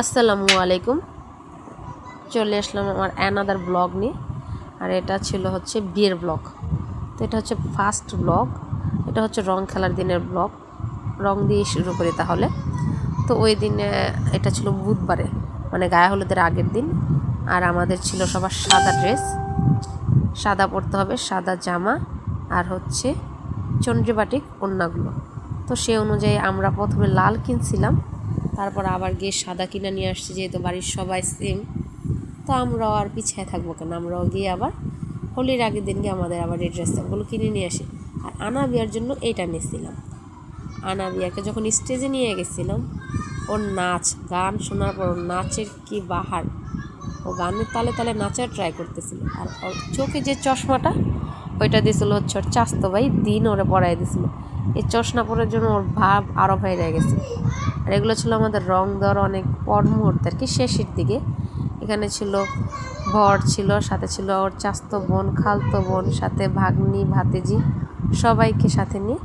আসসালামু আলাইকুম। চলে আসলাম আমার অ্যানাদার ব্লগ নিয়ে। আর এটা ছিল হচ্ছে বিয়ের ব্লগ। তো এটা হচ্ছে ফার্স্ট ব্লগ। এটা হচ্ছে রং খেলার দিনের ব্লগ। রং দিয়ে শুরু করি তাহলে। তো ওই দিনে এটা ছিল বুধবারে, মানে গায়ে হলুদের আগের দিন। আর আমাদের ছিল সবার সাদা ড্রেস, সাদা পরতে হবে, সাদা জামা আর হচ্ছে চন্দ্রবাটিক ওড়নাগুলো। তো সে অনুযায়ী আমরা প্রথমে লাল কিনছিলাম, তারপর আবার গিয়ে সাদা কিনে নিয়ে আসছি, যেহেতু বাড়ির সবাই সেম। তো আমরাও আর পিছিয়ে থাকবো কেন, আমরাও গিয়ে আবার হোলির আগের দিন গিয়ে আমাদের আবার এই ড্রেসগুলো কিনে নিয়ে আসি। আর আনা বিয়ার জন্য এইটা নিয়েছিলাম। আনা বিয়াকে যখন স্টেজে নিয়ে গেছিলাম, ওর নাচ গান শোনার পর ওর নাচের কি বাহার! ও গানের তালে তালে নাচার ট্রাই করতেছিল। আর ওর চোখে যে চশমাটা ওইটা দিয়েছিল হচ্ছে ওর চাস্তো ভাই, দিন ওরে পরাই দিয়েছিল। এই চশমা পরার জন্য ওর ভাব আরও বাইরে গেছে। আর এগুলো ছিল আমাদের রং দেওয়ার অনেক পর মুহূর্তে আর কি, শেষের দিকে। এখানে ছিল বর ছিল, সাথে ছিল ওর চাস্তো বোন, খালতো বোন, সাথে ভাগ্নি, ভাতিজি, সবাইকে সাথে নিয়ে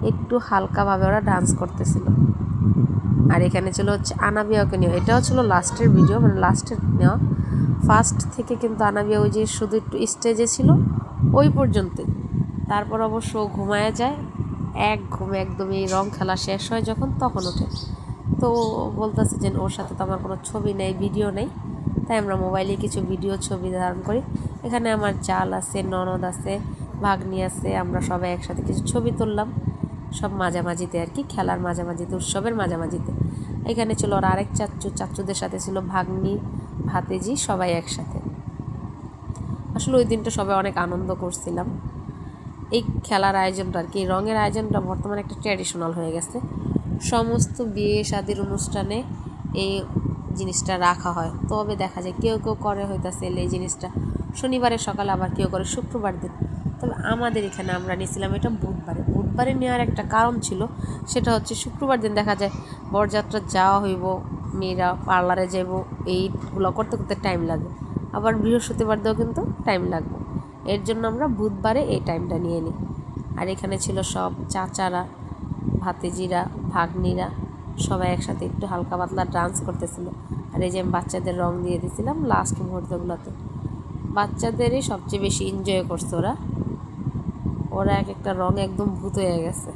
একটু হালকাভাবে ওরা ডান্স করতেছিল। আর এখানে ছিল হচ্ছে আনাবিয়াকে নিয়ে, এটাও ছিল লাস্টের ভিডিও, মানে লাস্টের নেওয়া। ফার্স্ট থেকে কিন্তু আনাবিয়া ওই যে শুধু একটু স্টেজে ছিল ওই পর্যন্তই। তারপর অবশ্য ঘুমায় যায়, এক ঘুমে একদম। এই রং খেলা শেষ হয় যখন, তখন ওঠে। তো বলতেছে যে ওর সাথে তো আমার কোনো ছবি নেই, ভিডিও নেই, তাই আমরা মোবাইলে কিছু ভিডিও ছবি ধারণ করি। এখানে আমার জাল আছে, ননদ আছে, ভাগ্নি আছে, আমরা সবাই একসাথে কিছু ছবি তুললাম, সব মাঝামাঝিতে আর কি, খেলার মাঝামাঝিতে, উৎসবের মাঝামাঝিতে। এখানে ছিল ওর আরেক চাচুদের সাথে ছিল ভাগ্নি, ভাতিজি, সবাই একসাথে। আসলে ওই দিনটা সবাই অনেক আনন্দ করছিলাম। এই খেলার আয়োজনটা আর কি, রঙের আয়োজনটা বর্তমানে একটা ট্র্যাডিশনাল হয়ে গেছে। সমস্ত বিয়ে শাদির অনুষ্ঠানে এই জিনিসটা রাখা হয়। তবে দেখা যায় কেউ কেউ করে হইতাছে এই জিনিসটা শনিবারের সকালে, আবার কেউ করে শুক্রবার দিন। তবে আমাদের এখানে আমরা নিয়েছিলাম এটা বুধবারে নেওয়ার একটা কারণ ছিল। সেটা হচ্ছে শুক্রবার দিন দেখা যায় বরযাত্রা যাওয়া হইব, মেয়েরা পার্লারে যাব, এইগুলো করতে করতে টাইম লাগে। আবার বৃহস্পতিবার দিয়েও কিন্তু টাইম লাগবে। এর জন্য আমরা বুধবারে এই টাইমটা নিয়ে নিই। আর এখানে ছিল সব চাচারা, ভাতিজিরা, ভাগ্নিরা, সবাই একসাথে একটু হালকা পাতলা ডান্স করতেছিল। আর এই যে আমি বাচ্চাদের রং দিয়ে দিয়েছিলাম লাস্ট মুহূর্তগুলোতে। বাচ্চাদেরই সবচেয়ে বেশি এনজয় করছে ওরা। ওরা এক একটা রং একদম ভূত হয়ে গেছে।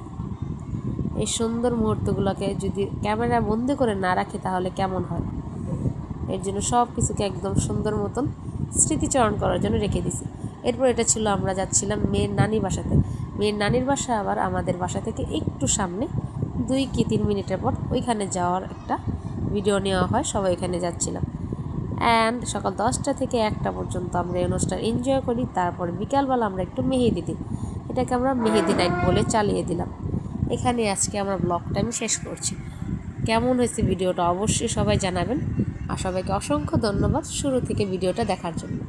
এই সুন্দর মুহূর্তগুলোকে যদি ক্যামেরা বন্দি করে না রাখে তাহলে কেমন হয়? এর জন্য সব কিছুকে একদম সুন্দর মতন স্মৃতিচারণ করার জন্য রেখে দিছি। এরপর এটা ছিল আমরা যাচ্ছিলাম মেয়ের নানির বাসাতে। মেয়ের নানির বাসা আবার আমাদের বাসা থেকে একটু সামনে, 2 কি 3 মিনিটের পর ওইখানে যাওয়ার একটা ভিডিও নেওয়া হয়, সবাই এখানে যাচ্ছিলাম। অ্যান্ড সকাল 10টা থেকে 1টা পর্যন্ত আমরা এই অনুষ্ঠান এনজয় করি। তারপর বিকালবেলা আমরা একটু মেহেদি দিই, এটাকে আমরা মেহেদি নাইট বলে চালিয়ে দিলাম। এখানে আজকে আমার ব্লগটা আমি শেষ করছি। কেমন হয়েছে ভিডিওটা অবশ্যই সবাই জানাবেন। আর সবাইকে অসংখ্য ধন্যবাদ শুরু থেকে ভিডিওটা দেখার জন্য।